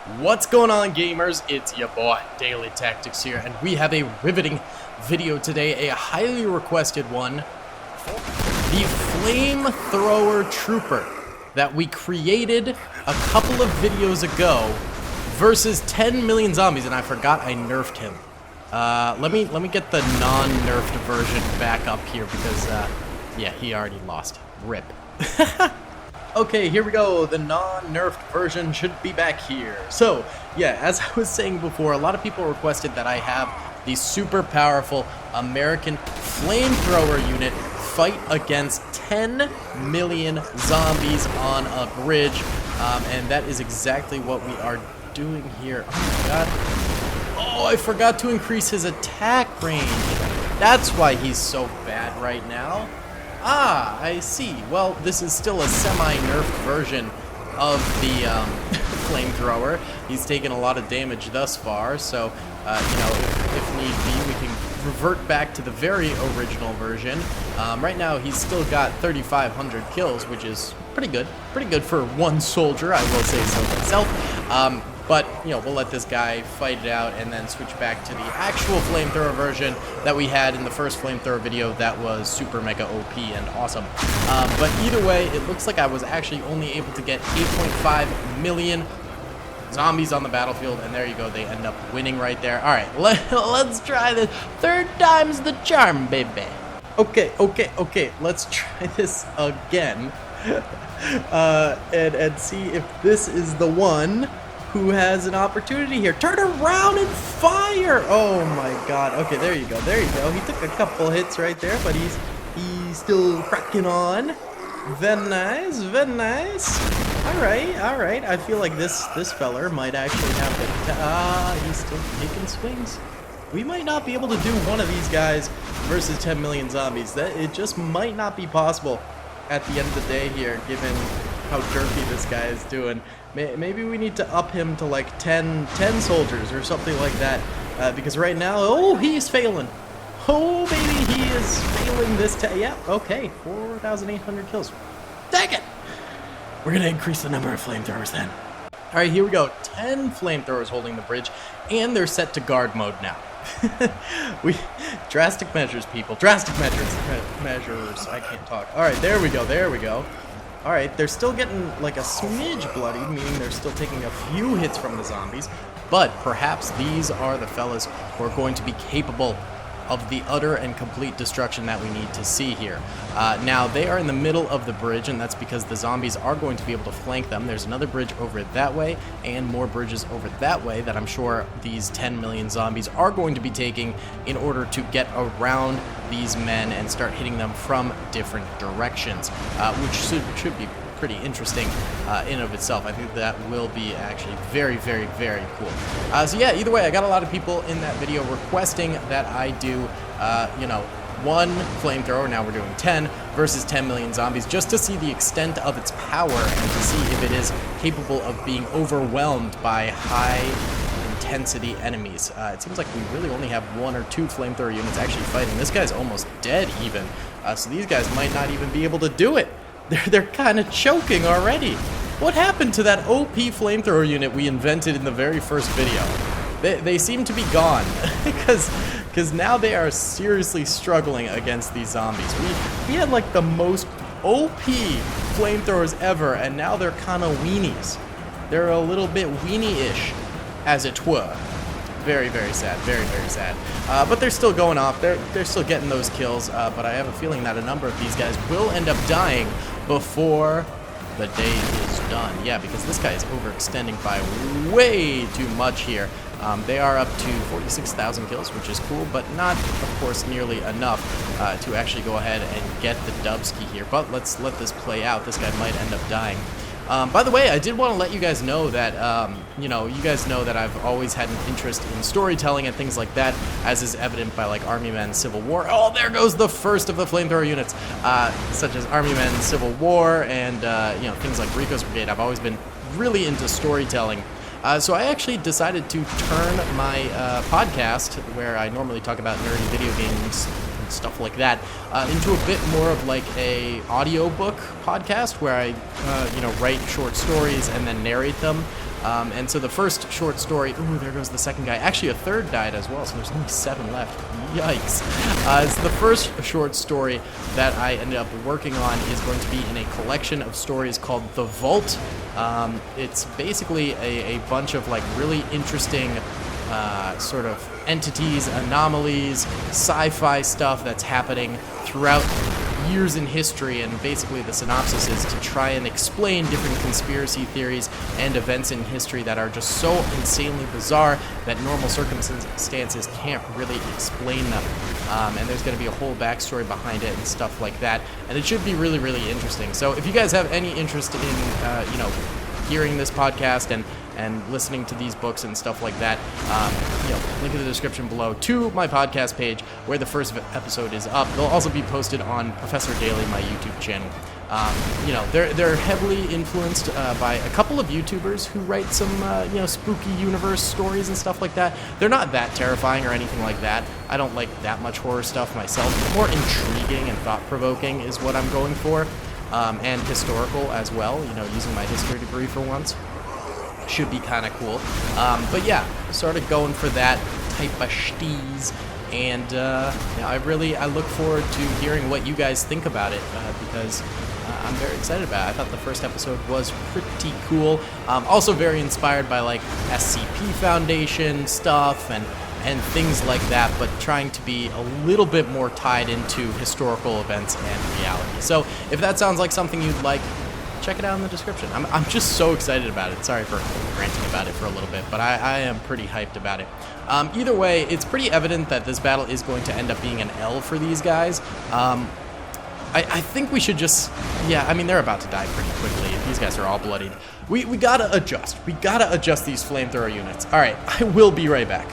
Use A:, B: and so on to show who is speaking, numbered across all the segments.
A: What's going on, gamers? It's your boy Daily Tactics here, and we have a riveting video today, a highly requested one, the Flamethrower Trooper that we created a couple of videos ago versus 10 million zombies, and I forgot I nerfed him. Let me get the non-nerfed version back up here because yeah, he already lost. RIP. Okay, here we go. The non-nerfed version should be back here. So, yeah, as I was saying before, a lot of people requested that I have the super powerful American Flamethrower unit fight against 10 million zombies on a bridge, and that is exactly what we are doing here. Oh my god. Oh, I forgot to increase his attack range. That's why he's so bad right now. Ah, I see. Well, this is still a semi-nerfed version of the Flamethrower. He's taken a lot of damage thus far, so, you know, if need be, we can revert back to the very original version. Right now, he's still got 3,500 kills, which is pretty good. Pretty good for one soldier, I will say so myself. But, you know, we'll let this guy fight it out and then switch back to the actual Flamethrower version that we had in the first Flamethrower video that was super mega OP and awesome. But either way, it looks like I was actually only able to get 8.5 million zombies on the battlefield, and there you go, they end up winning right there. Alright, let's try this. Third time's the charm, baby. Okay, let's try this again. And see if this is the one who has an opportunity here. Turn around and fire! Oh my god. Okay, there you go. He took a couple hits right there, but he's still cracking on. Very nice. Alright. I feel like this feller might actually have he's still taking swings. We might not be able to do one of these guys versus 10 million zombies. That it just might not be possible at the end of the day here, given how jerky this guy is doing. Maybe we need to up him to like 10 soldiers or something like that, because right now, oh, he's failing. Oh, baby, he is failing this time. Yeah, okay, 4,800 kills. Dang it! We're gonna increase the number of flamethrowers then. All right, here we go. 10 flamethrowers holding the bridge, and they're set to guard mode now. Drastic measures, people. Drastic measures. I can't talk. All right, there we go. Alright, they're still getting like a smidge bloodied, meaning they're still taking a few hits from the zombies, but perhaps these are the fellas who are going to be capable of the utter and complete destruction that we need to see here. Now, they are in the middle of the bridge, and that's because the zombies are going to be able to flank them. There's another bridge over that way, and more bridges over that way that I'm sure these 10 million zombies are going to be taking in order to get around these men and start hitting them from different directions, which should be pretty interesting in and of itself. I think that will be actually very cool. So yeah, either way, I got a lot of people in that video requesting that I do, you know, one flamethrower, now we're doing 10, versus 10 million zombies, just to see the extent of its power and to see if it is capable of being overwhelmed by high intensity enemies. It seems like we really only have 1 or 2 flamethrower units actually fighting. This guy's almost dead even, so these guys might not even be able to do it. They're kind of choking already. What happened to that OP flamethrower unit we invented in the very first video? They seem to be gone because now they are seriously struggling against these zombies. We had like the most OP flamethrowers ever, and now they're kind of weenies. They're a little bit weenie-ish, as it were. Very sad, very sad. But they're still going off. They're still getting those kills. But I have a feeling that a number of these guys will end up dying before the day is done. Yeah, because this guy is overextending by way too much here. They are up to 46,000 kills, which is cool, but not, of course, nearly enough to actually go ahead and get the dubski here. But let's let this play out. This guy might end up dying. By the way, I did want to let you guys know that, you know, you guys know that I've always had an interest in storytelling and things like that, as is evident by, like, Army Men Civil War. Oh, there goes the first of the flamethrower units, such as Army Men Civil War and, you know, things like Rico's Brigade. I've always been really into storytelling. So I actually decided to turn my podcast, where I normally talk about nerdy video games and stuff like that, into a bit more of like a audiobook podcast where I, you know, write short stories and then narrate them. And so the first short story, ooh, there goes the second guy. Actually, a third died as well, so there's only 7 left. Yikes. So the first short story that I ended up working on is going to be in a collection of stories called The Vault. It's basically a bunch of like really interesting sort of entities, anomalies, sci-fi stuff that's happening throughout years in history, and basically the synopsis is to try and explain different conspiracy theories and events in history that are just so insanely bizarre that normal circumstances can't really explain them. And there's going to be a whole backstory behind it and stuff like that, and it should be really, really interesting. So if you guys have any interest in, hearing this podcast and listening to these books and stuff like that, link in the description below to my podcast page where the first episode is up. They'll also be posted on Professor Daily, my YouTube channel. They're heavily influenced by a couple of YouTubers who write some, spooky universe stories and stuff like that. They're not that terrifying or anything like that. I don't like that much horror stuff myself. More intriguing and thought-provoking is what I'm going for, and historical as well, using my history degree for once. Should be kind of cool. But yeah, sort of going for that type of steez. And I look forward to hearing what you guys think about it, because I'm very excited about it. I thought the first episode was pretty cool. Also very inspired by like SCP Foundation stuff and things like that, but trying to be a little bit more tied into historical events and reality. So if that sounds like something you'd like, check it out in the description. I'm just so excited about it. Sorry for ranting about it for a little bit, but I am pretty hyped about it. Either way, it's pretty evident that this battle is going to end up being an L for these guys. I think we should just, they're about to die pretty quickly. These guys are all bloodied. We gotta adjust. We gotta adjust these flamethrower units. All right, I will be right back.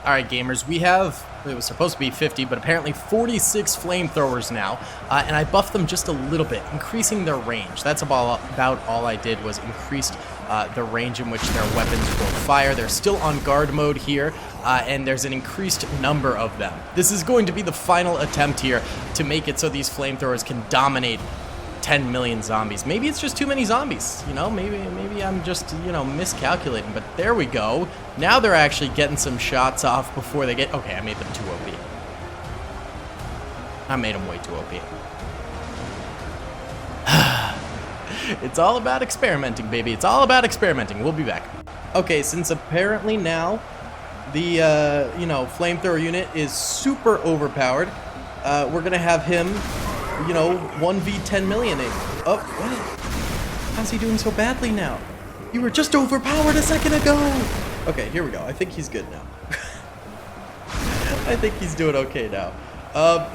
A: All right, gamers, we have, it was supposed to be 50, but apparently 46 flamethrowers now, and I buffed them just a little bit, increasing their range. That's about all I did, was increased the range in which their weapons will fire. They're still on guard mode here, and there's an increased number of them. This is going to be the final attempt here to make it so these flamethrowers can dominate 10 million zombies. Maybe it's just too many zombies, maybe I'm just, miscalculating, but there we go. Now they're actually getting some shots off before they get, okay, I made them too OP. I made them way too OP. It's all about experimenting, baby. It's all about experimenting. We'll be back. Okay, since apparently now the, flamethrower unit is super overpowered, we're gonna have him 1v 10 million. Oh, what? How's he doing so badly now? You were just overpowered a second ago. Okay, here we go. I think he's good now. I think he's doing okay now. Oh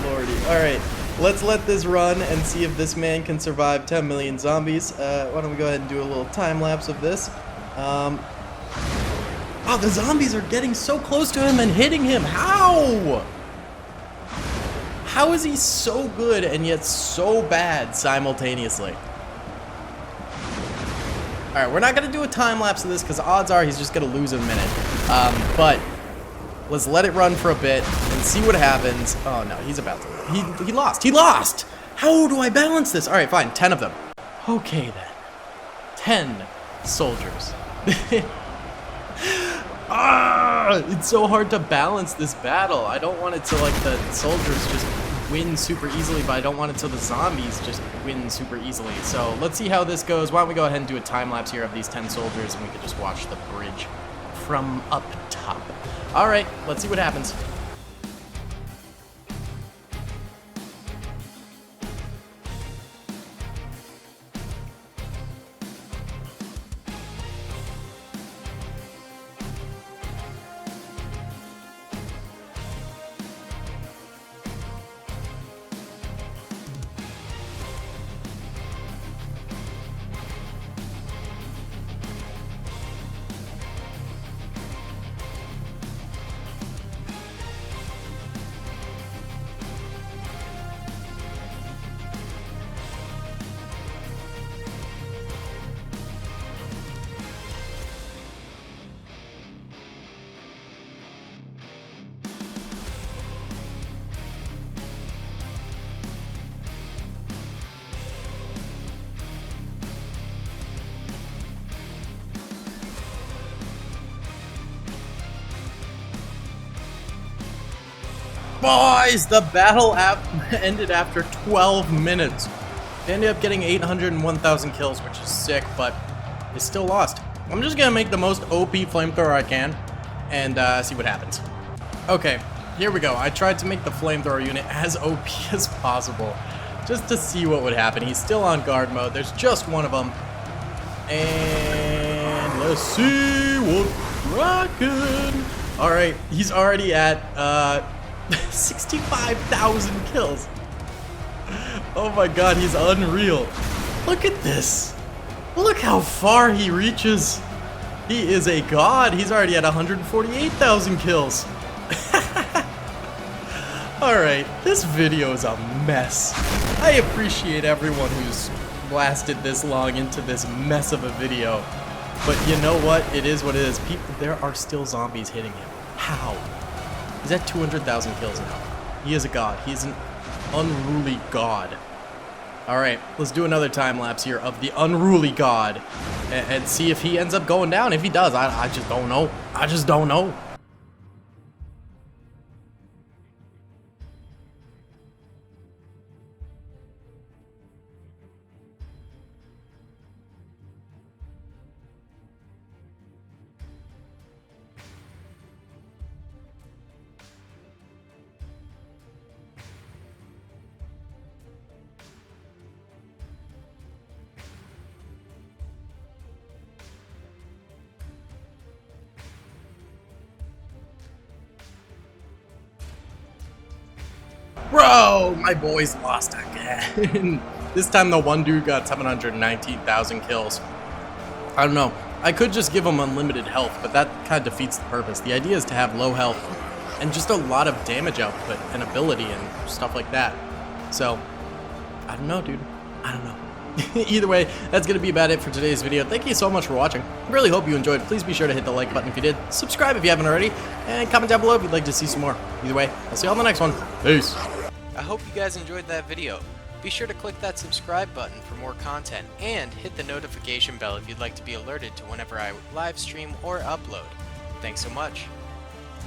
A: my lordy. Alright, let's let this run and see if this man can survive 10 million zombies. Why don't we go ahead and do a little time lapse of this. Oh, the zombies are getting so close to him and hitting him. How? How is he so good and yet so bad simultaneously? Alright, we're not going to do a time lapse of this because odds are he's just going to lose in a minute. But let's let it run for a bit and see what happens. Oh no, he's about to. He lost. He lost! How do I balance this? Alright, fine. 10 of them. Okay then. 10 soldiers. It's so hard to balance this battle. I don't want it to, like, the soldiers just win super easily, but I don't want it to the zombies just win super easily. So let's see how this goes. Why don't we go ahead and do a time lapse here of these 10 soldiers, and we can just watch the bridge from up top. All right, let's see what happens. Boys, the battle ended after 12 minutes. They ended up getting 801,000 kills, which is sick, but they still lost. I'm just gonna make the most OP flamethrower I can and see what happens. Okay, here we go. I tried to make the flamethrower unit as OP as possible just to see what would happen. He's still on guard mode. There's just one of them. And let's see what's rockin'. Alright, he's already at 65,000 kills. Oh my god, he's unreal. Look at this. Look how far he reaches. He is a god. He's already at 148,000 kills. Alright, this video is a mess. I appreciate everyone who's blasted this long into this mess of a video. But you know what? It is what it is. There are still zombies hitting him. How? He's at 200,000 kills now. He is a god. He's an unruly god. Alright, let's do another time lapse here of the unruly god and see if he ends up going down. If he does, I just don't know. I just don't know. Bro, my boys lost again. This time the one dude got 719,000 kills. I don't know. I could just give him unlimited health, but that kind of defeats the purpose. The idea is to have low health and just a lot of damage output and ability and stuff like that. So, I don't know, dude. I don't know. Either way, that's going to be about it for today's video. Thank you so much for watching. I really hope you enjoyed. Please be sure to hit the like button if you did. Subscribe if you haven't already. And comment down below if you'd like to see some more. Either way, I'll see you on the next one. Peace.
B: I hope you guys enjoyed that video. Be sure to click that subscribe button for more content and hit the notification bell if you'd like to be alerted to whenever I live stream or upload. Thanks so much.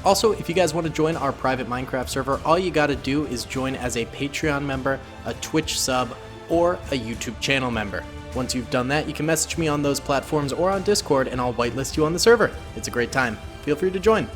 A: Also, if you guys want to join our private Minecraft server, all you gotta do is join as a Patreon member, a Twitch sub, or a YouTube channel member. Once you've done that, you can message me on those platforms or on Discord and I'll whitelist you on the server. It's a great time. Feel free to join.